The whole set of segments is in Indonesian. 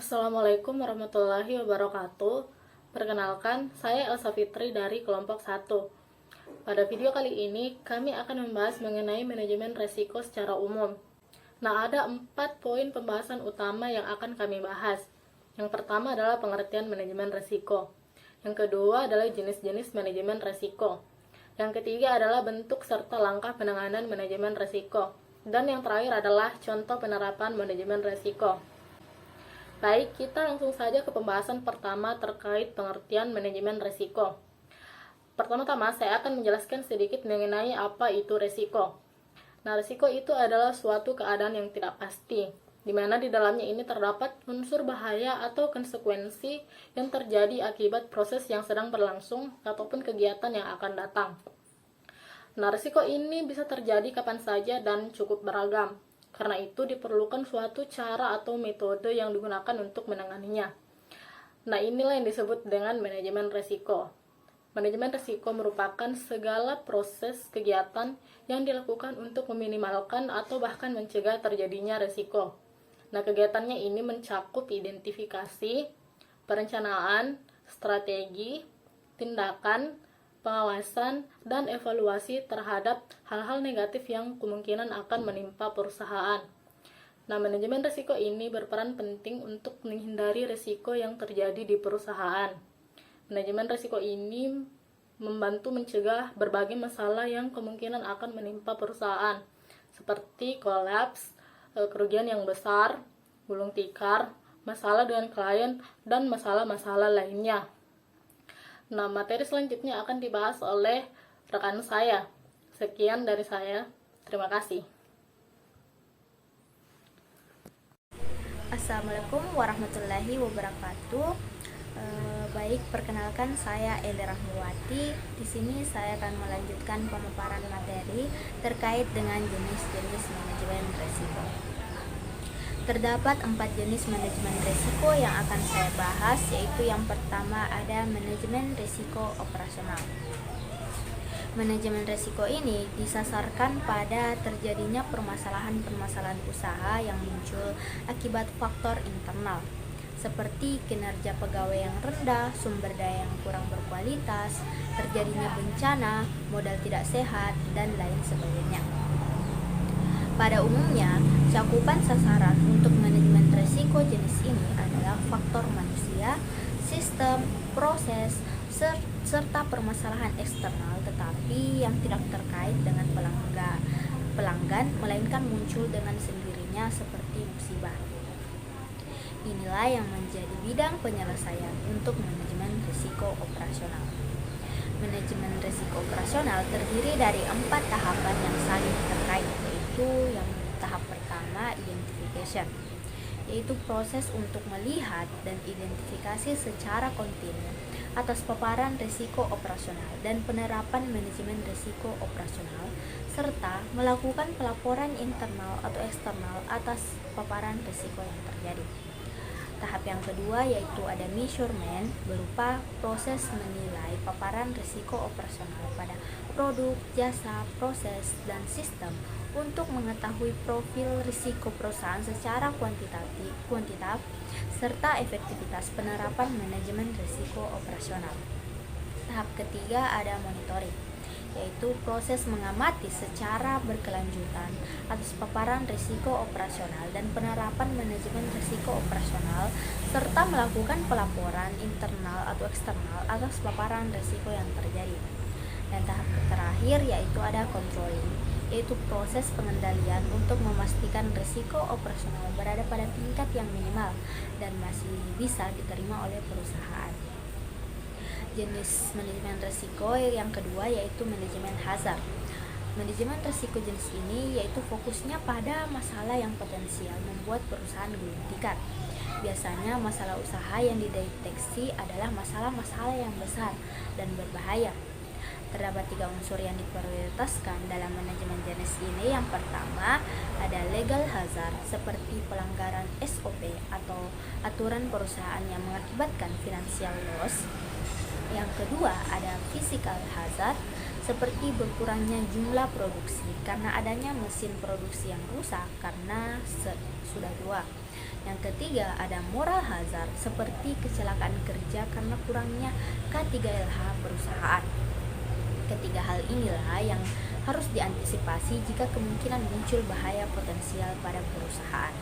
Assalamualaikum warahmatullahi wabarakatuh. Perkenalkan, saya Elsa Fitri dari kelompok 1. Pada video kali ini, kami akan membahas mengenai manajemen resiko secara umum. Nah, ada 4 poin pembahasan utama yang akan kami bahas. Yang pertama adalah pengertian manajemen resiko. Yang kedua adalah jenis-jenis manajemen resiko. Yang ketiga adalah bentuk serta langkah penanganan manajemen resiko. Dan yang terakhir adalah contoh penerapan manajemen resiko. Baik, kita langsung saja ke pembahasan pertama terkait pengertian manajemen risiko. Pertama-tama, saya akan menjelaskan sedikit mengenai apa itu risiko. Nah, risiko itu adalah suatu keadaan yang tidak pasti, di mana di dalamnya ini terdapat unsur bahaya atau konsekuensi yang terjadi akibat proses yang sedang berlangsung ataupun kegiatan yang akan datang. Nah, risiko ini bisa terjadi kapan saja dan cukup beragam. Karena itu diperlukan suatu cara atau metode yang digunakan untuk menanganinya. Nah, inilah yang disebut dengan manajemen risiko. Manajemen risiko merupakan segala proses kegiatan yang dilakukan untuk meminimalkan atau bahkan mencegah terjadinya risiko. Nah, kegiatannya ini mencakup identifikasi, perencanaan, strategi, tindakan, pengawasan, dan evaluasi terhadap hal-hal negatif yang kemungkinan akan menimpa perusahaan. Nah, manajemen risiko ini berperan penting untuk menghindari risiko yang terjadi di perusahaan. Manajemen risiko ini membantu mencegah berbagai masalah yang kemungkinan akan menimpa perusahaan, seperti kolaps, kerugian yang besar, gulung tikar, masalah dengan klien, dan masalah-masalah lainnya. Nah, materi selanjutnya akan dibahas oleh rekan saya. Sekian dari saya. Terima kasih. Assalamualaikum warahmatullahi wabarakatuh. Baik, perkenalkan saya Eli Rahmawati. Di sini saya akan melanjutkan pemaparan materi terkait dengan jenis-jenis manajemen risiko. Terdapat 4 jenis manajemen risiko yang akan saya bahas, yaitu yang pertama ada manajemen risiko operasional. Manajemen risiko ini disasarkan pada terjadinya permasalahan-permasalahan usaha yang muncul akibat faktor internal, seperti kinerja pegawai yang rendah, sumber daya yang kurang berkualitas, terjadinya bencana, modal tidak sehat, dan lain sebagainya. Pada umumnya, cakupan sasaran untuk manajemen risiko jenis ini adalah faktor manusia, sistem, proses, serta permasalahan eksternal tetapi yang tidak terkait dengan pelanggan, melainkan muncul dengan sendirinya seperti musibah. Inilah yang menjadi bidang penyelesaian untuk manajemen risiko operasional. Manajemen risiko operasional terdiri dari 4 tahapan yang saling terkait, yaitu yang tahap pertama identification, yaitu proses untuk melihat dan identifikasi secara kontinu atas paparan risiko operasional dan penerapan manajemen risiko operasional, serta melakukan pelaporan internal atau eksternal atas paparan risiko yang terjadi. Tahap yang kedua yaitu ada measurement, berupa proses menilai paparan risiko operasional pada produk, jasa, proses, dan sistem untuk mengetahui profil risiko perusahaan secara kuantitatif serta efektivitas penerapan manajemen risiko operasional. Tahap ketiga ada monitoring, yaitu proses mengamati secara berkelanjutan atas paparan risiko operasional dan penerapan manajemen risiko operasional serta melakukan pelaporan internal atau eksternal atas paparan risiko yang terjadi. Dan tahap terakhir yaitu ada controlling, yaitu proses pengendalian untuk memastikan risiko operasional berada pada tingkat yang minimal dan masih bisa diterima oleh perusahaan. Jenis manajemen risiko yang kedua yaitu manajemen hazard. Manajemen risiko jenis ini yaitu fokusnya pada masalah yang potensial membuat perusahaan gulung tikar. Biasanya masalah usaha yang dideteksi adalah masalah-masalah yang besar dan berbahaya. Terdapat 3 unsur yang diprioritaskan dalam manajemen jenis ini. Yang pertama ada legal hazard, seperti pelanggaran SOP atau aturan perusahaan yang mengakibatkan financial loss. Yang kedua ada physical hazard, seperti berkurangnya jumlah produksi karena adanya mesin produksi yang rusak karena sudah tua. Yang ketiga, ada moral hazard seperti kecelakaan kerja karena kurangnya K3LH perusahaan. Ketiga hal inilah yang harus diantisipasi jika kemungkinan muncul bahaya potensial pada perusahaan.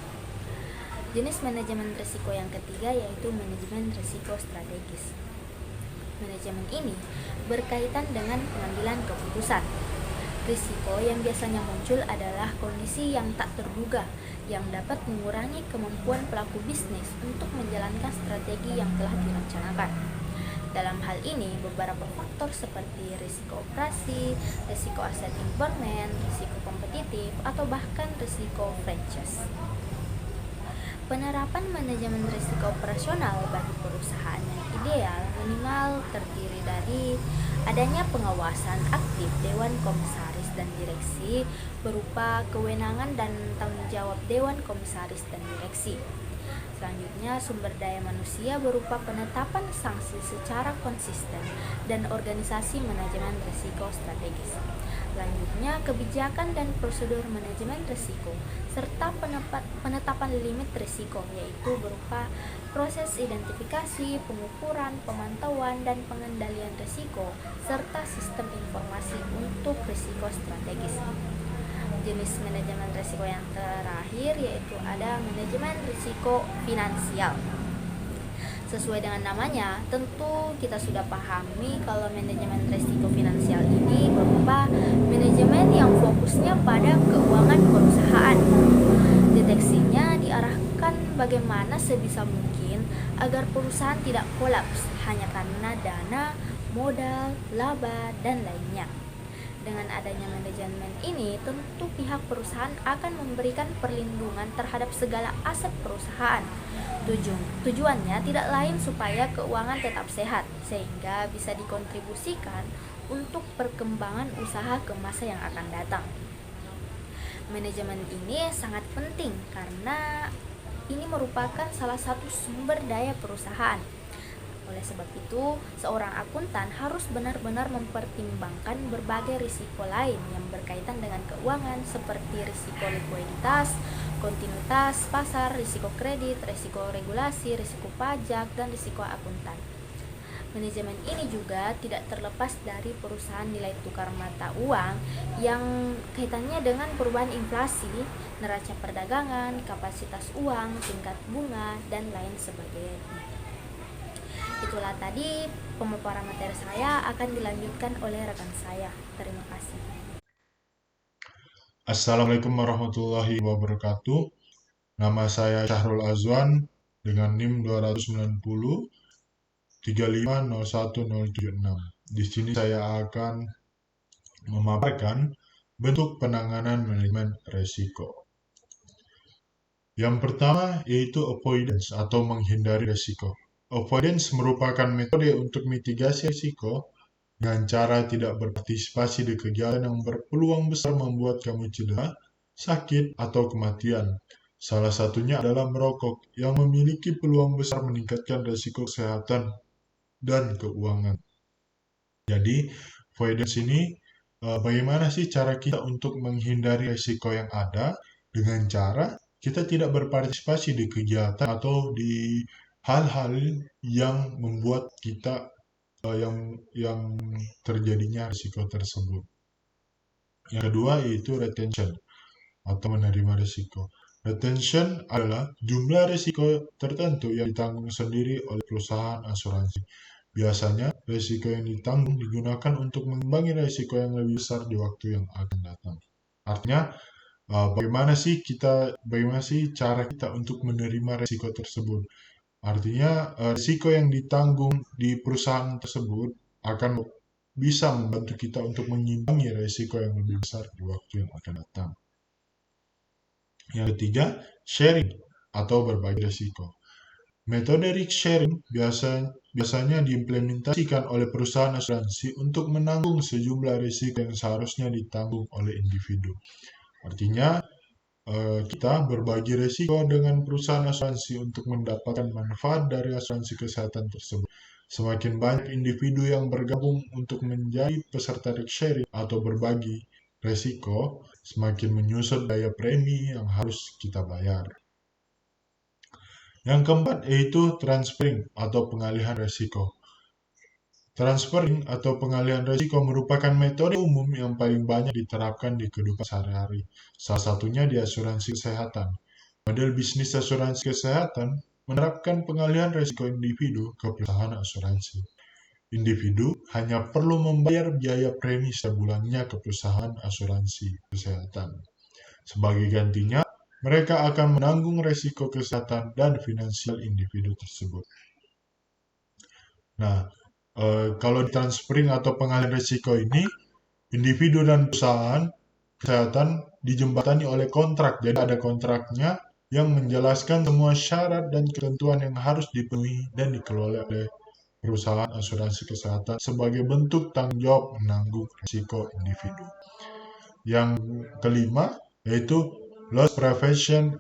Jenis manajemen risiko yang ketiga yaitu manajemen risiko strategis. Manajemen ini berkaitan dengan pengambilan keputusan. Risiko yang biasanya muncul adalah kondisi yang tak terduga yang dapat mengurangi kemampuan pelaku bisnis untuk menjalankan strategi yang telah direncanakan. Dalam hal ini, beberapa faktor seperti risiko operasi, risiko aset impairment, risiko kompetitif, atau bahkan risiko franchise. Penerapan manajemen risiko operasional bagi perusahaan yang ideal minimal terdiri dari adanya pengawasan aktif Dewan Komisaris dan Direksi berupa kewenangan dan tanggung jawab Dewan Komisaris dan Direksi. Selanjutnya, sumber daya manusia berupa penetapan sanksi secara konsisten dan organisasi manajemen risiko strategis. Selanjutnya, kebijakan dan prosedur manajemen risiko serta penetapan limit risiko, yaitu berupa proses identifikasi, pengukuran, pemantauan, dan pengendalian risiko serta sistem informasi untuk risiko strategis. Jenis manajemen risiko yang terakhir yaitu ada manajemen risiko finansial. Sesuai dengan namanya, tentu kita sudah pahami kalau manajemen risiko finansial ini berupa manajemen yang fokusnya pada keuangan perusahaan. Deteksinya diarahkan bagaimana sebisa mungkin agar perusahaan tidak kolaps hanya karena dana, modal, laba, dan lainnya. Dengan adanya manajemen ini, tentu pihak perusahaan akan memberikan perlindungan terhadap segala aset perusahaan. Tujuannya tidak lain supaya keuangan tetap sehat, sehingga bisa dikontribusikan untuk perkembangan usaha ke masa yang akan datang. Manajemen ini sangat penting karena ini merupakan salah satu sumber daya perusahaan. Oleh sebab itu, seorang akuntan harus benar-benar mempertimbangkan berbagai risiko lain yang berkaitan dengan keuangan seperti risiko likuiditas, kontinuitas pasar, risiko kredit, risiko regulasi, risiko pajak, dan risiko akuntan. Manajemen ini juga tidak terlepas dari perusahaan nilai tukar mata uang yang kaitannya dengan perubahan inflasi, neraca perdagangan, kapasitas uang, tingkat bunga, dan lain sebagainya. Itulah tadi pemaparan materi saya, akan dilanjutkan oleh rekan saya. Terima kasih. Assalamualaikum warahmatullahi wabarakatuh. Nama saya Syahrul Azwan dengan NIM 290 3501076. Di sini saya akan memaparkan bentuk penanganan manajemen risiko. Yang pertama yaitu avoidance atau menghindari risiko. Avoidance merupakan metode untuk mitigasi risiko dengan cara tidak berpartisipasi di kegiatan yang berpeluang besar membuat kamu cedera, sakit, atau kematian. Salah satunya adalah merokok yang memiliki peluang besar meningkatkan risiko kesehatan dan keuangan. Jadi, avoidance ini bagaimana sih cara kita untuk menghindari risiko yang ada dengan cara kita tidak berpartisipasi di kegiatan atau di hal-hal yang membuat kita yang terjadinya risiko tersebut. Yang kedua yaitu retention atau menerima risiko. Retention adalah jumlah risiko tertentu yang ditanggung sendiri oleh perusahaan asuransi. Biasanya, risiko yang ditanggung digunakan untuk mengimbangi risiko yang lebih besar di waktu yang akan datang. Artinya, bagaimana sih cara kita untuk menerima risiko tersebut? Artinya, risiko yang ditanggung di perusahaan tersebut akan bisa membantu kita untuk mengimbangi risiko yang lebih besar di waktu yang akan datang. Yang ketiga, sharing atau berbagi risiko. Metode risk sharing biasanya diimplementasikan oleh perusahaan asuransi untuk menanggung sejumlah risiko yang seharusnya ditanggung oleh individu. Artinya, kita berbagi risiko dengan perusahaan asuransi untuk mendapatkan manfaat dari asuransi kesehatan tersebut. Semakin banyak individu yang bergabung untuk menjadi peserta risk sharing atau berbagi resiko, semakin menyusut biaya premi yang harus kita bayar. Yang keempat yaitu transferring atau pengalihan resiko. Transferring atau pengalihan risiko merupakan metode umum yang paling banyak diterapkan di kehidupan sehari-hari. Salah satunya di asuransi kesehatan. Model bisnis asuransi kesehatan menerapkan pengalihan risiko individu ke perusahaan asuransi. Individu hanya perlu membayar biaya premi setiap bulannya ke perusahaan asuransi kesehatan. Sebagai gantinya, mereka akan menanggung risiko kesehatan dan finansial individu tersebut. Nah, kalau di transferring atau pengalihan risiko ini, individu dan perusahaan kesehatan dijembatani oleh kontrak. Jadi ada kontraknya yang menjelaskan semua syarat dan ketentuan yang harus dipenuhi dan dikelola oleh perusahaan asuransi kesehatan sebagai bentuk tanggung jawab menanggung risiko individu. Yang kelima yaitu loss prevention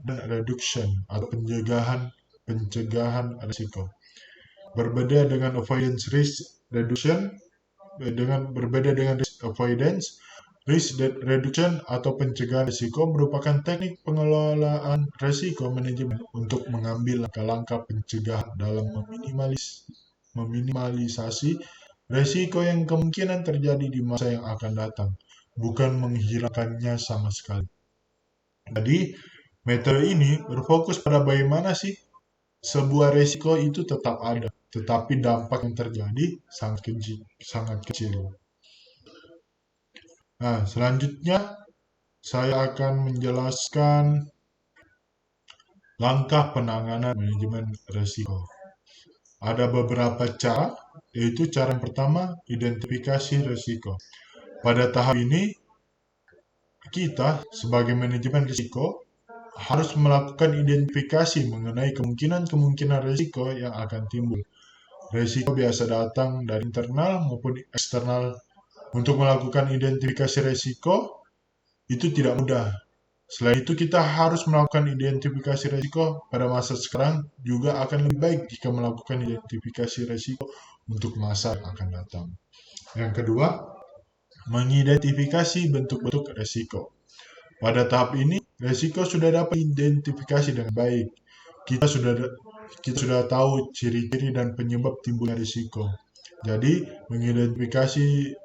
dan reduction atau pencegahan risiko. Berbeda dengan avoidance risk reduction, risk reduction atau pencegahan risiko merupakan teknik pengelolaan risiko manajemen untuk mengambil langkah-langkah pencegahan dalam meminimalisasi risiko yang kemungkinan terjadi di masa yang akan datang, bukan menghilangkannya sama sekali. Jadi, metode ini berfokus pada bagaimana sih sebuah risiko itu tetap ada, tetapi dampak yang terjadi sangat kecil. Nah, selanjutnya saya akan menjelaskan langkah penanganan manajemen risiko. Ada beberapa cara, yaitu cara yang pertama, identifikasi risiko. Pada tahap ini, kita sebagai manajemen risiko harus melakukan identifikasi mengenai kemungkinan risiko yang akan timbul. Risiko biasa datang dari internal maupun eksternal. Untuk melakukan identifikasi risiko itu tidak mudah. Selain itu, kita harus melakukan identifikasi risiko pada masa sekarang juga akan lebih baik jika melakukan identifikasi risiko untuk masa yang akan datang. Yang kedua, mengidentifikasi bentuk-bentuk risiko. Pada tahap ini, risiko sudah dapat identifikasi dengan baik. Kita sudah tahu ciri-ciri dan penyebab timbulnya risiko. Jadi, mengidentifikasi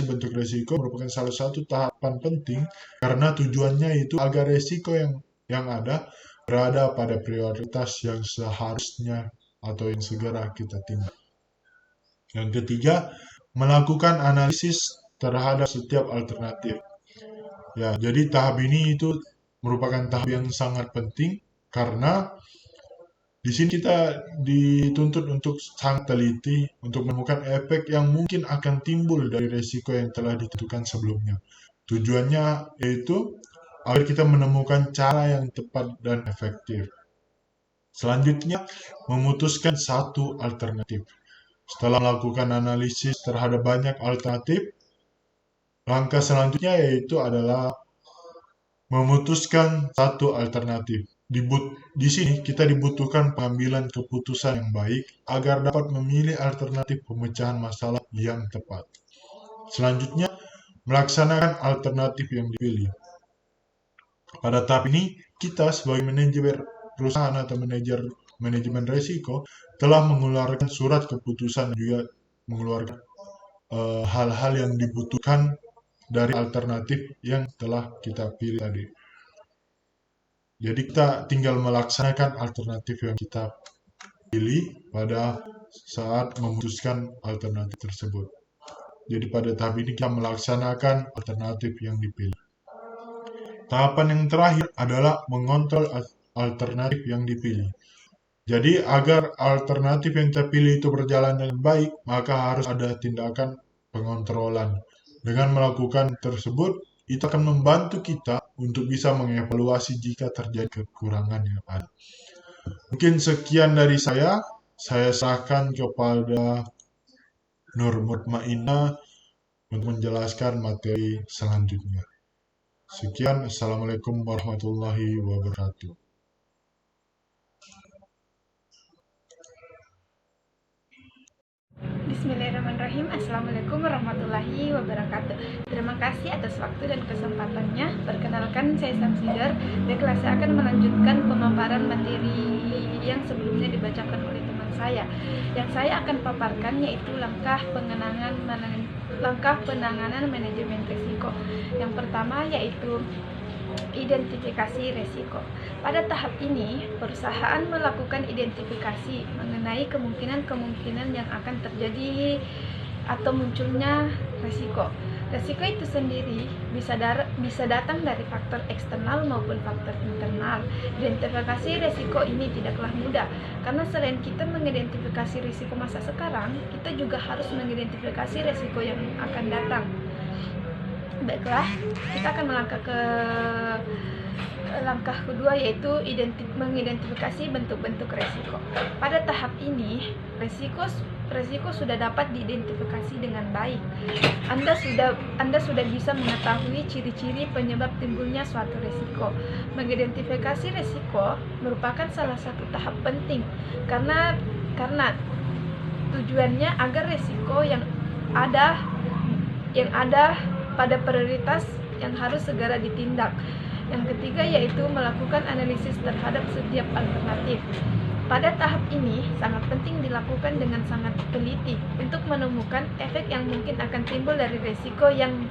bentuk risiko merupakan salah satu tahapan penting karena tujuannya itu agar risiko yang ada berada pada prioritas yang seharusnya atau yang segera kita tindak. Yang ketiga, melakukan analisis terhadap setiap alternatif. Ya, jadi tahap ini itu merupakan tahap yang sangat penting karena di sini kita dituntut untuk sangat teliti untuk menemukan efek yang mungkin akan timbul dari risiko yang telah ditentukan sebelumnya. Tujuannya yaitu agar kita menemukan cara yang tepat dan efektif. Selanjutnya, memutuskan satu alternatif. Setelah melakukan analisis terhadap banyak alternatif, langkah selanjutnya yaitu adalah memutuskan satu alternatif. Di sini kita dibutuhkan pengambilan keputusan yang baik agar dapat memilih alternatif pemecahan masalah yang tepat. Selanjutnya, melaksanakan alternatif yang dipilih. Pada tahap ini, kita sebagai manajer perusahaan atau manajemen risiko telah mengeluarkan surat keputusan dan juga mengeluarkan hal-hal yang dibutuhkan dari alternatif yang telah kita pilih tadi. Jadi kita tinggal melaksanakan alternatif yang kita pilih pada saat memutuskan alternatif tersebut. Jadi pada tahap ini kita melaksanakan alternatif yang dipilih. Tahapan yang terakhir adalah mengontrol alternatif yang dipilih. Jadi agar alternatif yang terpilih itu berjalan dengan baik, maka harus ada tindakan pengontrolan. Dengan melakukan tersebut, itu akan membantu kita untuk bisa mengevaluasi jika terjadi kekurangan yang ada. Mungkin sekian dari saya serahkan kepada Nur Mutmainah untuk menjelaskan materi selanjutnya. Sekian, Assalamualaikum warahmatullahi wabarakatuh. Bismillahirrahmanirrahim. Assalamualaikum warahmatullahi wabarakatuh. Terima kasih atas waktu dan kesempatannya. Perkenalkan, saya Samsidar. Baiklah, saya akan melanjutkan pemaparan materi yang sebelumnya dibacakan oleh teman saya. Yang saya akan paparkan yaitu langkah penanganan manajemen risiko. Yang pertama yaitu identifikasi risiko. Pada tahap ini, perusahaan melakukan identifikasi mengenai kemungkinan-kemungkinan yang akan terjadi atau munculnya risiko. Risiko itu sendiri bisa datang dari faktor eksternal maupun faktor internal. Identifikasi risiko ini tidaklah mudah, karena selain kita mengidentifikasi risiko masa sekarang, kita juga harus mengidentifikasi risiko yang akan datang. Baiklah, kita akan melangkah ke langkah kedua, yaitu mengidentifikasi bentuk-bentuk risiko. Pada tahap ini, risiko sudah dapat diidentifikasi dengan baik. Anda sudah bisa mengetahui ciri-ciri penyebab timbulnya suatu risiko. Mengidentifikasi risiko merupakan salah satu tahap penting karena tujuannya agar risiko yang ada pada prioritas yang harus segera ditindak. Yang ketiga yaitu melakukan analisis terhadap setiap alternatif. Pada tahap ini sangat penting dilakukan dengan sangat teliti untuk menemukan efek yang mungkin akan timbul dari risiko yang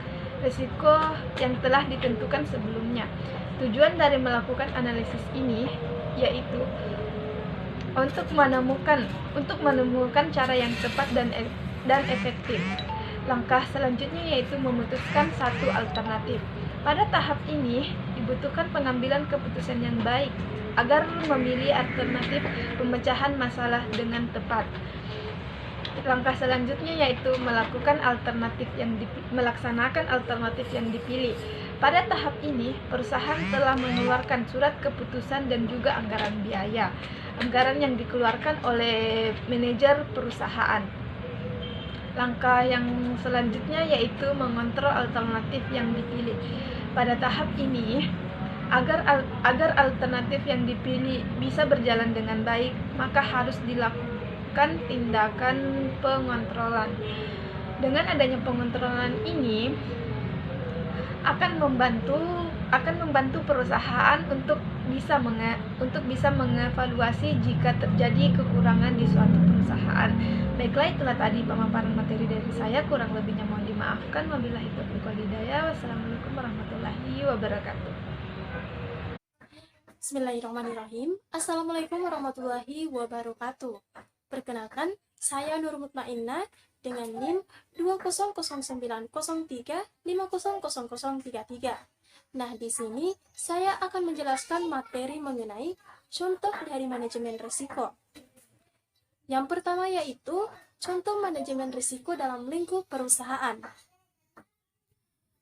telah ditentukan sebelumnya. Tujuan dari melakukan analisis ini yaitu untuk menemukan cara yang tepat dan efektif. Langkah selanjutnya yaitu memutuskan satu alternatif. Pada tahap ini dibutuhkan pengambilan keputusan yang baik agar memilih alternatif pemecahan masalah dengan tepat. Langkah selanjutnya yaitu melaksanakan alternatif yang dipilih. Pada tahap ini, perusahaan telah mengeluarkan surat keputusan dan juga anggaran biaya. Anggaran yang dikeluarkan oleh manajer perusahaan. Langkah yang selanjutnya yaitu mengontrol alternatif yang dipilih. Pada tahap ini, agar alternatif yang dipilih bisa berjalan dengan baik, maka harus dilakukan tindakan pengontrolan. Dengan adanya pengontrolan ini akan membantu perusahaan untuk bisa mengevaluasi jika terjadi kekurangan di suatu perusahaan. Baiklah, itulah tadi pemaparan materi dari saya. Kurang lebihnya mohon dimaafkan. Wabillahi taufiq wal hidayah. Wassalamualaikum warahmatullahi wabarakatuh. Bismillahirrahmanirrahim. Assalamualaikum warahmatullahi wabarakatuh. Perkenalkan, saya Nur Mutmainnah dengan NIM 20903500033. Nah, di sini saya akan menjelaskan materi mengenai contoh dari manajemen risiko. Yang pertama yaitu contoh manajemen risiko dalam lingkup perusahaan.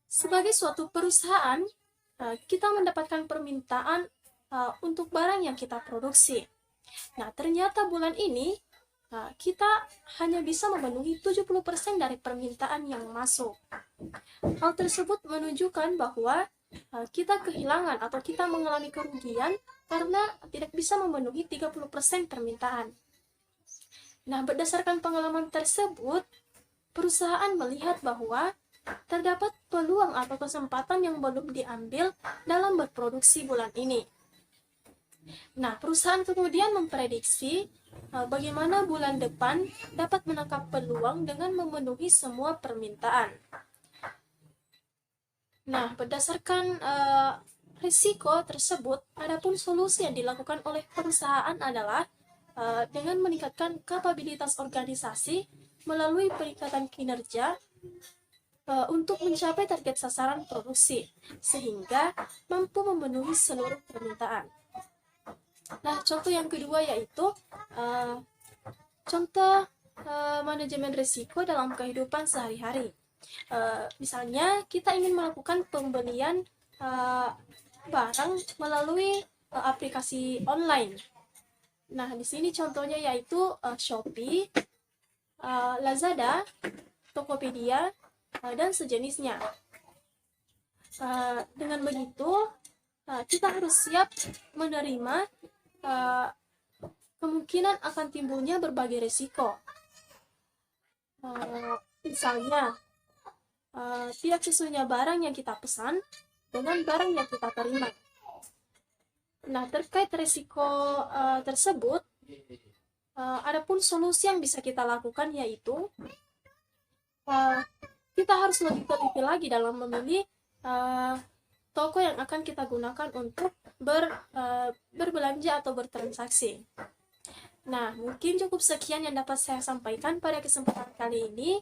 Sebagai suatu perusahaan, kita mendapatkan permintaan untuk barang yang kita produksi. Nah, ternyata bulan ini kita hanya bisa memenuhi 70% dari permintaan yang masuk. Hal tersebut menunjukkan bahwa kita kehilangan atau kita mengalami kerugian karena tidak bisa memenuhi 30% permintaan. Nah, berdasarkan pengalaman tersebut, perusahaan melihat bahwa terdapat peluang atau kesempatan yang belum diambil dalam berproduksi bulan ini. Nah, perusahaan kemudian memprediksi bagaimana bulan depan dapat menangkap peluang dengan memenuhi semua permintaan. Nah, berdasarkan risiko tersebut, adapun solusi yang dilakukan oleh perusahaan adalah dengan meningkatkan kapabilitas organisasi melalui peningkatan kinerja untuk mencapai target sasaran produksi, sehingga mampu memenuhi seluruh permintaan. Nah, contoh yang kedua yaitu contoh manajemen risiko dalam kehidupan sehari-hari. Misalnya kita ingin melakukan pembelian barang melalui aplikasi online. Nah, di sini contohnya yaitu Shopee, Lazada, Tokopedia, dan sejenisnya. Dengan begitu, kita harus siap menerima kemungkinan akan timbulnya berbagai risiko. Misalnya, tidak sesuainya barang yang kita pesan dengan barang yang kita terima. Nah, terkait resiko tersebut, adapun solusi yang bisa kita lakukan yaitu kita harus lebih teliti lagi dalam memilih toko yang akan kita gunakan untuk berbelanja atau bertransaksi. Nah, mungkin cukup sekian yang dapat saya sampaikan pada kesempatan kali ini.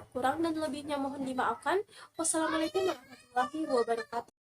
Kurang dan lebihnya mohon dimaafkan. Wassalamualaikum warahmatullahi wabarakatuh.